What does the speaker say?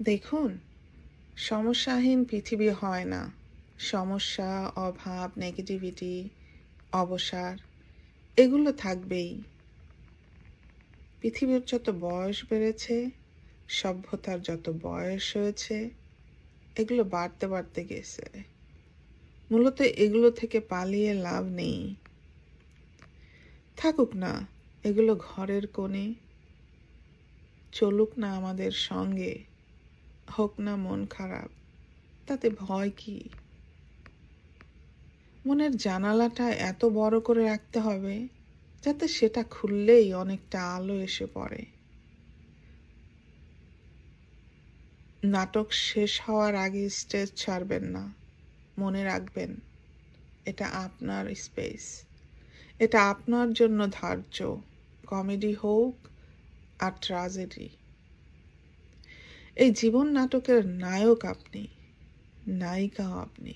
দেখুন, সমস্যাহীন পৃথিবী হয় না। সমস্যা, অভাব, নেগেটিভিটি, অবসাদ এগুলো থাকবেই। পৃথিবীর যত বয়স বেড়েছে, সভ্যতার যত বয়স হয়েছে, এগুলো বাড়তে বাড়তে গেছে। মূলত এগুলো থেকে পালিয়ে লাভ নেই। থাকুক না এগুলো ঘরের কোণে, চলুক না আমাদের সঙ্গে, হোক না মন খারাপ, তাতে ভয় কি? মনের জানালাটা এত বড় করে রাখতে হবে যাতে সেটা খুললেই অনেকটা আলো এসে পড়ে। নাটক শেষ হওয়ার আগে স্টেজ ছাড়বেন না। মনে রাখবেন, এটা আপনার স্পেস, এটা আপনার জন্য ধার্য। কমেডি হোক আর ট্র্যাজেডি, এই জীবন নাটকের নায়ক আপনি, নায়িকাও আপনি।